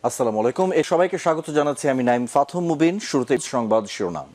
আসসালামু আলাইকুম। সবাইকে স্বাগত জানাচ্ছি আমি নাইম ফাথম মুবিন। শুরুতে সংবাদ শিরোনাম।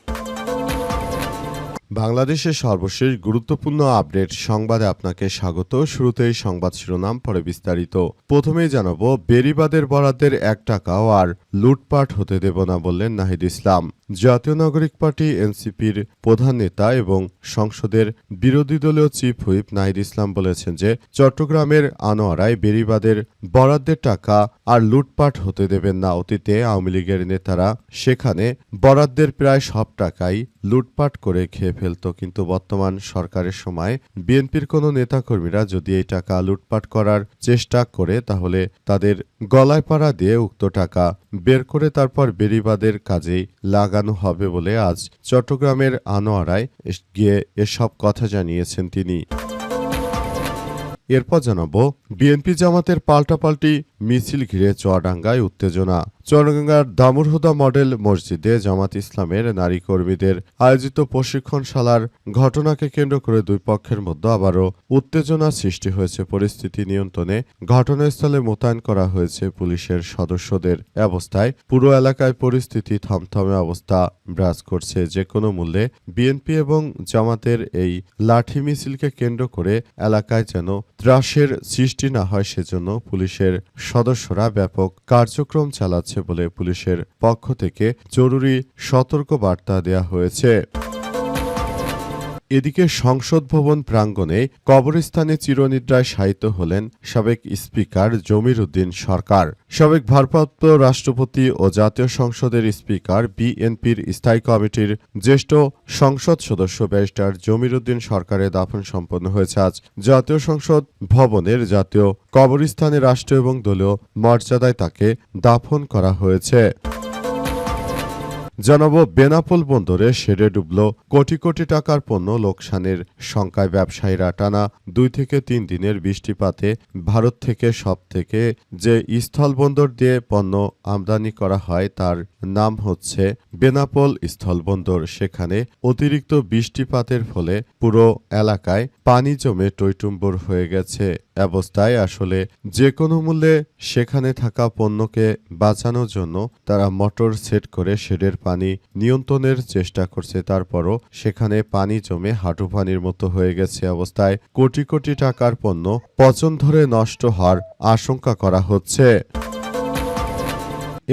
বাংলাদেশের সর্বশেষ গুরুত্বপূর্ণ আপডেট সংবাদে আপনাকে স্বাগত। শুরুতেই সংবাদ শিরোনাম, পরে বিস্তারিত। প্রথমেই জানাবো, বেড়িবাঁধের বরাদ্দের 1 টাকাও আর লুটপাট হতে দেব না বললেন নাহিদ ইসলাম। জাতীয় নাগরিক পার্টি এনসিপির প্রধান নেতা এবং সংসদের বিরোধী দলীয় চিফ হুইপ নাহিদ ইসলাম বলেছেন যে চট্টগ্রামের আনোয়ারায় বেড়িবাঁধের বরাদ্দের টাকা আর লুটপাট হতে দেবেন না। অতীতে আওয়ামী লীগের নেতারা সেখানে বরাদ্দের প্রায় সব টাকাই লুটপাট করে খেয়ে ফেলত, কিন্তু বর্তমান সরকারের সময় বিএনপির কোনো নেতাকর্মীরা যদি এই টাকা লুটপাট করার চেষ্টা করে তাহলে তাদের গলায় পাড়া দিয়ে উক্ত টাকা বের করে তারপর বেড়িবাঁধের কাজেই লাগানো হবে বলে আজ চট্টগ্রামের আনোয়ারায় গিয়ে এসব কথা জানিয়েছেন তিনি। এরপর জানাবো, বিএনপি জামাতের পাল্টাপাল্টি মিছিল ঘিরে চুয়াডাঙ্গায় উত্তেজনা। চুয়াডাঙ্গার দামুরহুদা মডেল মসজিদে জামাত ইসলামের নারী কর্মীদের আয়োজিত প্রশিক্ষণশালার ঘটনাকে কেন্দ্র করে দুই পক্ষের মধ্যে আবারও উত্তেজনা সৃষ্টি হয়েছে। পরিস্থিতি নিয়ন্ত্রণে ঘটনাস্থলে মোতায়েন করা হয়েছে পুলিশের সদস্যদের। অবস্থায় পুরো এলাকায় পরিস্থিতি থমথমে অবস্থা বিরাজ করছে। যে কোনো মূল্যে বিএনপি এবং জামাতের এই লাঠি মিছিলকে কেন্দ্র করে এলাকায় যেন ত্রাসের সৃষ্টি না হয় সেজন্য পুলিশের সদস্যরা ব্যাপক কার্যক্রম চালাচ্ছে বলে পুলিশের পক্ষ থেকে জরুরি সতর্ক বার্তা দেওয়া হয়েছে। এদিকে সংসদ ভবন প্রাঙ্গণে কবরস্থানে চিরনিদ্রায় শায়িত হলেন সাবেক স্পিকার জমির উদ্দিন সরকার। সাবেক ভারপ্রাপ্ত রাষ্ট্রপতি ও জাতীয় সংসদের স্পিকার, বিএনপির স্থায়ী কমিটির জ্যেষ্ঠ সংসদ সদস্য ব্যারিস্টার জমির উদ্দিন সরকারের দাফন সম্পন্ন হয়েছে আজ জাতীয় সংসদ ভবনের জাতীয় কবরস্থানে। রাষ্ট্র এবং দলীয় মর্যাদায় তাকে দাফন করা হয়েছে। জানাবো, বেনাপোল বন্দরে শেডে ডুবল কোটি কোটি টাকার পণ্য। লোকসানের শঙ্কায় ব্যবসায়ীরা। টানা 2 থেকে 3 দিনের বৃষ্টিপাতে ভারত থেকে সবথেকে যে স্থলবন্দর দিয়ে পণ্য আমদানি করা হয় তার নাম হচ্ছে বেনাপোল স্থলবন্দর। সেখানে অতিরিক্ত বৃষ্টিপাতের ফলে পুরো এলাকায় পানি জমে টইটুম্বর হয়ে গেছে। অবস্থায় আসলে যে কোনো মূল্যে সেখানে থাকা পণ্যকে বাঁচানোর জন্য তারা মোটর সেট করে শেডের পানি নিয়ন্ত্রণের চেষ্টা করছে। তারপরও সেখানে পানি জমে হাঁটু পানির মতো হয়ে গেছে। অবস্থায় কোটি কোটি টাকার পণ্য পচন ধরে নষ্ট হওয়ার আশঙ্কা করা হচ্ছে।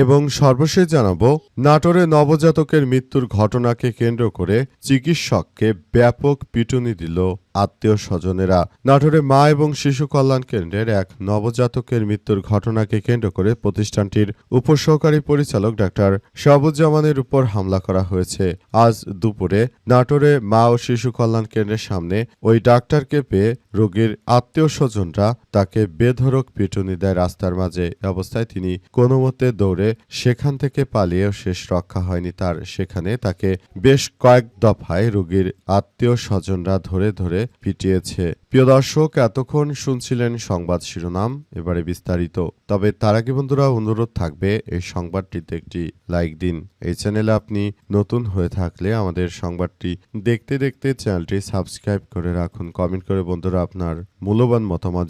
এবং সর্বশেষ জানাবো, নাটোরে নবজাতকের মৃত্যুর ঘটনাকে কেন্দ্র করে চিকিৎসককে ব্যাপক পিটুনি দিল আত্মীয় স্বজনেরা। নাটোরে মা এবং শিশু কল্যাণ কেন্দ্রের এক নবজাতকের মৃত্যুর ঘটনাকে কেন্দ্র করে প্রতিষ্ঠানটির উপসহকারী পরিচালক ডাক্তার শাহাবুজ্জামানের উপর হামলা করা হয়েছে। আজ দুপুরে নাটোরে মা ও শিশু কল্যাণ কেন্দ্রের সামনে ওই ডাক্তারকে পেয়ে রোগীর আত্মীয় স্বজনরা তাকে বেধড়ক পিটুনি দেয় রাস্তার মাঝে। অবস্থায় তিনি কোনো মতে দৌড়ে সেখান থেকে পালিয়েও শেষ রক্ষা হয়নি তার। সেখানে তাকে বেশ কয়েক দফায় রোগীর আত্মীয় স্বজনরা ধরে ধরে পিটিয়েছে। প্রিয় দর্শক, এতক্ষণ শুনছিলেন সংবাদ শিরোনাম, এবারে বিস্তারিত। তবে তার আগে বন্ধুরা অনুরোধ থাকবে এই সংবাদটিতে একটি লাইক দিন। এই চ্যানেলে আপনি নতুন হয়ে থাকলে আমাদের সংবাদটি দেখতে দেখতে চ্যানেলটি সাবস্ক্রাইব করে রাখুন। কমেন্ট করে বন্ধুরা আপনার মূল্যবান মতামত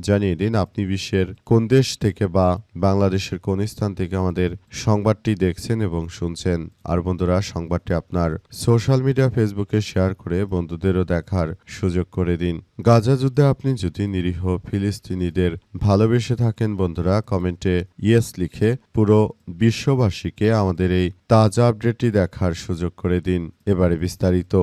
জানিয়ে দিন আপনি বিশ্বের কোন দেশ থেকে বা বাংলাদেশের কোন স্থান থেকে আমাদের সংবাদটি দেখছেন এবং শুনছেন। আর বন্ধুরা, সংবাদটি আপনার সোশ্যাল মিডিয়া ফেসবুকে শেয়ার করে বন্ধুদেরও দেখার সুযোগ করে দিন। গাজা যুদ্ধে আপনি যদি নিরীহ ফিলিস্তিনিদের ভালোবেসে থাকেন বন্ধুরা, কমেন্টে ইয়েস লিখে পুরো বিশ্ববাসীকে আমাদের এই তাজা আপডেটটি দেখার সুযোগ করে দিন। এবারে বিস্তারিত।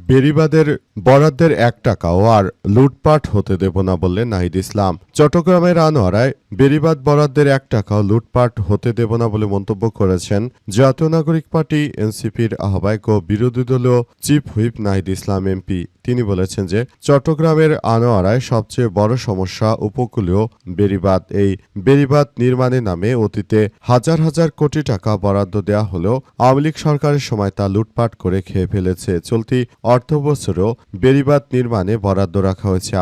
বেড়িবাঁধের বরাদ্দের 1 টাকাও আর লুটপাট হতে দেব না বললেন নাহিদ ইসলাম। চট্টগ্রামের আনোয়ারায় বেড়িবাঁধ বরাদ্দের 1 টাকাও লুটপাট হতে দেব না বলে মন্তব্য করেছেন জাতীয় নাগরিক পার্টি এনসিপির আহ্বায়ক ও বিরোধী দলীয় chief whip Nahid Islam MP. তিনি বলেছেন যে চট্টগ্রামের আনোয়ারায় সবচেয়ে বড় সমস্যা উপকূলীয় বেড়িবাঁধ। এই বেড়িবাঁধ নির্মাণের নামে অতীতে হাজার হাজার কোটি টাকা বরাদ্দ দেওয়া হলেও আওয়ামী লীগ সরকারের সময় তা লুটপাট করে খেয়ে ফেলেছে। চলতি অর্থবছরও বেড়িবাঁধ নির্মাণে বরাদ্দ রাখা হয়েছে।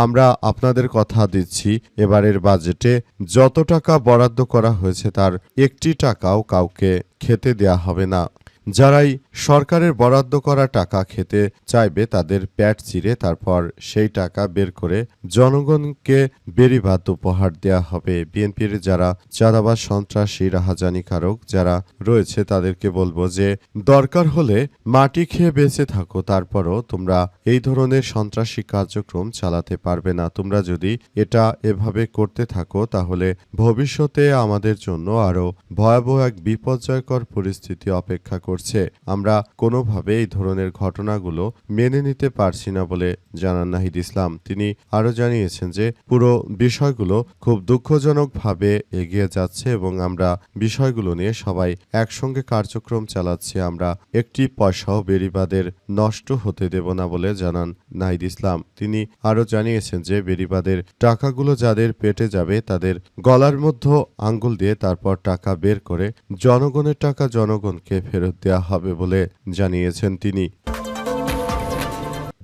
আমরা আপনাদের কথা দিচ্ছি, এবারের বাজেটে যত টাকা বরাদ্দ করা হয়েছে তার 1টি টাকাও কাউকে খেতে দেয়া হবে না। যারাই সরকারের বরাদ্দ করা টাকা খেতে চাইবে তাদের পেট চিরে তারপর সেই টাকা বের করে জনগণকে বেড়িবাদ উপহার দেয়া হবে। বিএনপির যারা চাঁদাবাজ, সন্ত্রাসী, রাহাজানিকারক যারা রয়েছে তাদেরকে বলবো যে দরকার হলে মাটি খেয়ে বেঁচে থাকো, তারপরও তোমরা এই ধরনের সন্ত্রাসী কার্যক্রম চালাতে পারবে না। তোমরা যদি এটা এভাবে করতে থাকো তাহলে ভবিষ্যতে আমাদের জন্য আরো ভয়াবহ এক বিপর্যয়কর পরিস্থিতি অপেক্ষা করছে। আমরা কোনোভাবে এই ধরনের ঘটনাগুলো মেনে নিতে পারছি না বলে জানান নাহিদ ইসলাম। তিনি আরো জানিয়েছেন যে পুরো বিষয়গুলো খুব দুঃখজনকভাবে এগিয়ে যাচ্ছে এবং আমরা বিষয়গুলো নিয়ে সবাই একসঙ্গে কার্যক্রম চালাচ্ছি। আমরা একটি পয়সাও বেড়িবাদের নষ্ট হতে দেব না বলে জানান নাহিদ ইসলাম। তিনি আরো জানিয়েছেন যে বেড়িবাদের টাকাগুলো যাদের পেটে যাবে তাদের গলার মধ্যে আঙ্গুল দিয়ে তারপর টাকা বের করে জনগণের টাকা জনগণকে ফেরত দেওয়া হবে বলে জানিয়েছেন তিনি।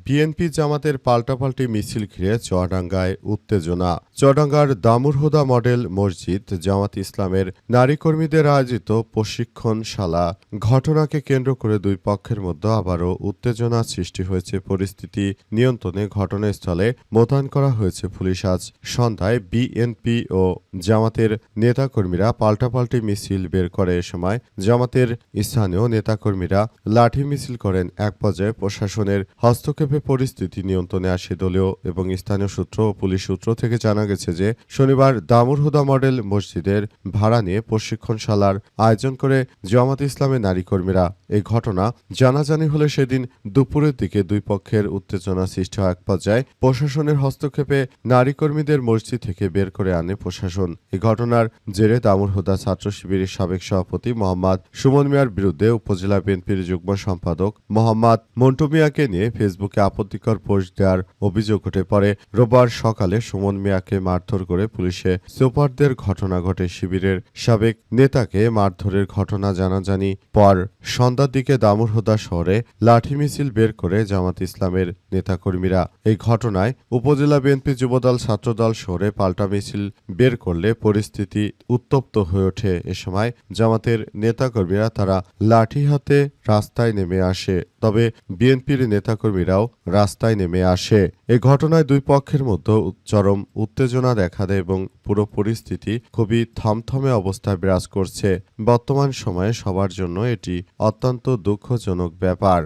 বিএনপি জামাতের পাল্টাপাল্টি মিছিল ঘিরে চুয়াডাঙ্গায় উত্তেজনা। চুয়াডাঙ্গার দামুরহুদা মডেল মসজিদ জামাত ইসলামের নারী কর্মীদের আয়োজিত প্রশিক্ষণশালা ঘটনাকে কেন্দ্র করে দুই পক্ষের মধ্যে আবারও উত্তেজনা সৃষ্টি হয়েছে। পরিস্থিতি নিয়ন্ত্রণে ঘটনাস্থলে মোতায়েন করা হয়েছে পুলিশ। আজ সন্ধ্যায় বিএনপি ও জামাতের নেতাকর্মীরা পাল্টাপাল্টি মিছিল বের করে। এ সময় জামাতের স্থানীয় নেতাকর্মীরা লাঠি মিছিল করেন। এক পর্যায়ে প্রশাসনের হস্তক্ষেপে পরিস্থিতি নিয়ন্ত্রণে আসে। দলীয় এবং স্থানীয় সূত্র ও পুলিশ সূত্র থেকে জানা গেছে যে শনিবার দামুরহুদা মডেল মসজিদের ভাড়া নিয়ে প্রশিক্ষণশালার আয়োজন করে জামাত ইসলামের নারী কর্মীরা। এই ঘটনা জানাজানি হলে সেদিন দুপুরের দিকে দুই পক্ষের উত্তেজনা সৃষ্টি হয়। এক পর্যায়ে প্রশাসনের হস্তক্ষেপে নারী কর্মীদের মসজিদ থেকে বের করে আনে প্রশাসন। এই ঘটনার জেরে দামুরহুদা ছাত্র শিবিরের সাবেক সভাপতি মোহাম্মদ সুমন মিয়ার বিরুদ্ধে উপজেলা বিএনপির যুগ্ম সম্পাদক মোহাম্মদ মন্টু মিয়াকে নিয়ে ফেসবুকে আপত্তিকর পোস্ট দেওয়ার অভিযোগ উঠে পড়ে। রোববার সকালে সুমন মিয়াকে মারধর করে পুলিশে সুপারদের ঘটনা ঘটে। শিবিরের সাবেক নেতাকে মারধরের ঘটনা জানাজানি পর সন্ধ্যার দিকে দামুরহুদা শহরে লাঠি মিছিল বের করে জামাত ইসলামের নেতাকর্মীরা। এই ঘটনায় উপজেলা বিএনপি যুবদল ছাত্রদল শহরে পাল্টা মিছিল বের করলে পরিস্থিতি উত্তপ্ত হয়ে ওঠে। এ সময় জামাতের নেতাকর্মীরা তারা লাঠি হাতে রাস্তায় নেমে আসে, তবে বিএনপির নেতাকর্মীরাও রাস্তায় নেমে আসে। এই ঘটনায় দুই পক্ষের মধ্যে চরম উত্তেজনা দেখা দেয় এবং পুরো পরিস্থিতি খুবই থমথমে অবস্থায় বিরাজ করছে। বর্তমান সময়ে সবার জন্য এটি অত্যন্ত দুঃখজনক ব্যাপার।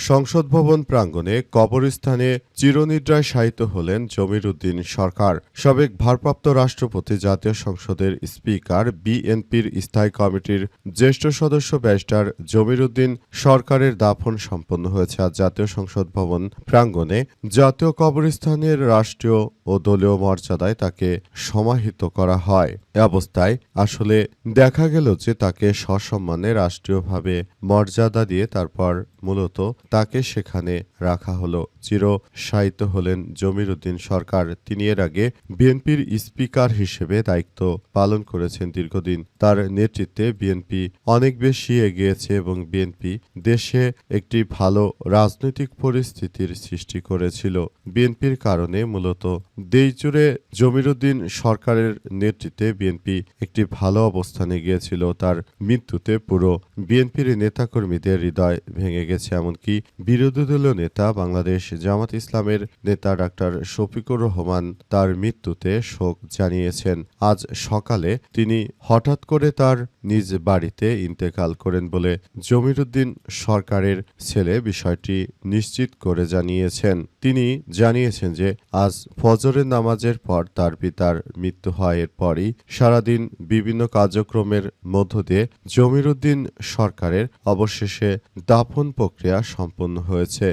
সংসদ ভবন প্রাঙ্গণে কবরস্থানে চিরনিদ্রায় শায়িত হলেন জমির উদ্দিন সরকার। সাবেক ভারপ্রাপ্ত রাষ্ট্রপতি, জাতীয় সংসদের স্পিকার, বিএনপির স্থায়ী কমিটির জ্যেষ্ঠ সদস্য ব্যারিস্টার জমির উদ্দিন সরকারের দাফন সম্পন্ন হয়েছে। আজ জাতীয় সংসদ ভবন প্রাঙ্গণে জাতীয় কবরস্থানের রাষ্ট্রীয় ও দলীয় মর্যাদায় তাকে সমাহিত করা হয়। এ অবস্থায় আসলে দেখা গেল যে তাকে সসম্মানে রাষ্ট্রীয়ভাবে মর্যাদা দিয়ে তারপর মূলত তাকে সেখানে রাখা হলো। চিরশায়িত হলেন জমির উদ্দিন সরকার। তিনি এর আগে বিএনপির স্পিকার হিসেবে দায়িত্ব পালন করেছেন দীর্ঘদিন। তার নেতৃত্বে বিএনপি অনেক বেশি এগিয়েছে এবং বিএনপি দেশে একটি ভালো রাজনৈতিক পরিস্থিতির সৃষ্টি করেছিল। বিএনপির কারণে মূলত দেশজুড়ে জমির উদ্দিন সরকারের নেতৃত্বে বিএনপি একটি ভালো অবস্থানে গিয়েছিল। তার মৃত্যুতে পুরো বিএনপির নেতাকর্মীদের হৃদয় ভেঙে গেছে। এমনকি বিরোধী দলীয় নেতা বাংলাদেশ জামাত ইসলামের নেতা ডাক্তার শফিকুর রহমান তার মৃত্যুতে শোক জানিয়েছেন। আজ সকালে তিনি হঠাৎ করে তার নিজ বাড়িতে ইন্তেকাল করেন বলে জমির উদ্দিন সরকারের ছেলে বিষয়টি নিশ্চিত করে জানিয়েছেন। তিনি জানিয়েছেন যে আজ ফজরের নামাজের পর তার পিতার মৃত্যু হয়। এরপরই সারাদিন বিভিন্ন কার্যক্রমের মধ্য দিয়ে জমির উদ্দিন সরকারের অবশেষে দাফন প্রক্রিয়া সম্পন্ন হয়েছে।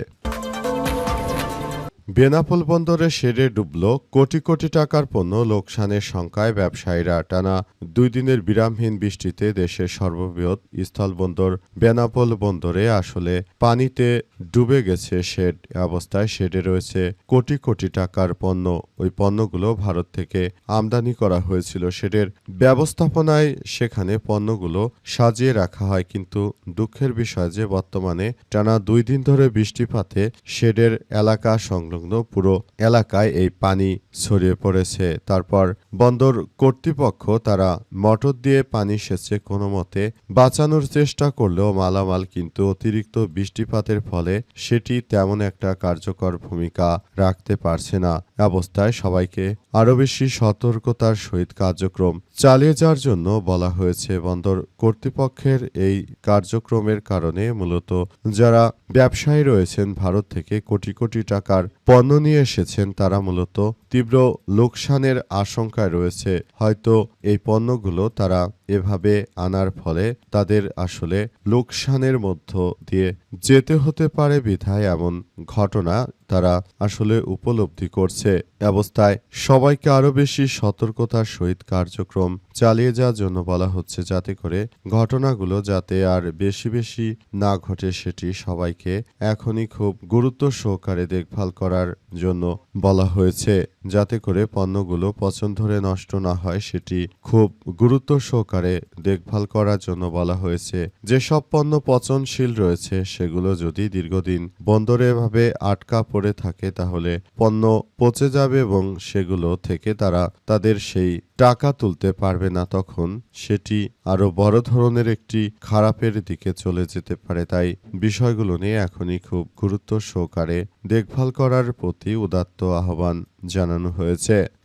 বেনাপোল বন্দরে শেডে ডুবল কোটি কোটি টাকার পণ্য। লোকসানের শঙ্কায় ব্যবসায়ীরা। টানা 2 দিনের বিরামহীন বৃষ্টিতে দেশের সর্ববৃহৎ স্থলবন্দর বেনাপোল বন্দরে আসলে পানিতে ডুবে গেছে শেড। অবস্থায় শেডে রয়েছে কোটি কোটি টাকার পণ্য। ওই পণ্যগুলো ভারত থেকে আমদানি করা হয়েছিল। শেডের ব্যবস্থাপনায় সেখানে পণ্যগুলো সাজিয়ে রাখা হয়, কিন্তু দুঃখের বিষয় যে বর্তমানে টানা 2 দিন ধরে বৃষ্টিপাতে শেডের এলাকা সংলগ্ন সংলগ্ন পুরো এলাকায় এই পানি ছড়িয়ে পড়েছে। তারপর বন্দর কর্তৃপক্ষ তারা মোটর দিয়ে পানি সেচে কোনো মতে বাঁচানোর চেষ্টা করলেও মালামাল কিন্তু অতিরিক্ত বৃষ্টিপাতের ফলে সেটি তেমন একটা কার্যকর ভূমিকা রাখতে পারছে না। অবস্থায় সবাইকে আরও বেশি সতর্কতার সহিত কার্যক্রম চালিয়ে যাওয়ার জন্য বলা হয়েছে। বন্দর কর্তৃপক্ষের এই কার্যক্রমের কারণে মূলত যারা ব্যবসায়ী রয়েছেন ভারত থেকে কোটি কোটি টাকার পণ্য নিয়ে এসেছেন তারা মূলত তীব্র লোকসানের আশঙ্কায় রয়েছে। হয়তো এই পণ্যগুলো তারা এভাবে আনার ফলে তাদের আসলে লোকসানের মধ্য দিয়ে যেতে হতে পারে বিধায় এমন ঘটনা তারা আসলে উপলব্ধি করছে। অবস্থায় সবাইকে আরও বেশি সতর্কতার সহিত কার্যক্রম চালিয়ে যাওয়ার জন্য বলা হচ্ছে, যাতে করে ঘটনাগুলো যাতে আর বেশি বেশি না ঘটে সেটি সবাইকে এখনই খুব গুরুত্ব সহকারে দেখভাল করার জন্য বলা হয়েছে। যাতে করে পণ্যগুলো পচন ধরে নষ্ট না হয় সেটি খুব গুরুত্ব সহকারে দেখভাল করার জন্য বলা হয়েছে। যেসব পণ্য পচনশীল রয়েছে সেগুলো যদি দীর্ঘদিন বন্দরে এভাবে আটকা পড়ে থাকে তাহলে পণ্য পচে যাবে এবং সেগুলো থেকে তারা তাদের সেই টাকা তুলতে পারবে না, তখন সেটি আরো বড় ধরনের একটি খারাপের দিকে চলে যেতে পারে। তাই বিষয়গুলো নিয়ে এখনই খুব গুরুত্ব সহকারে দেখভাল করার প্রতি উদাত্ত আহ্বান জানানো হয়েছে।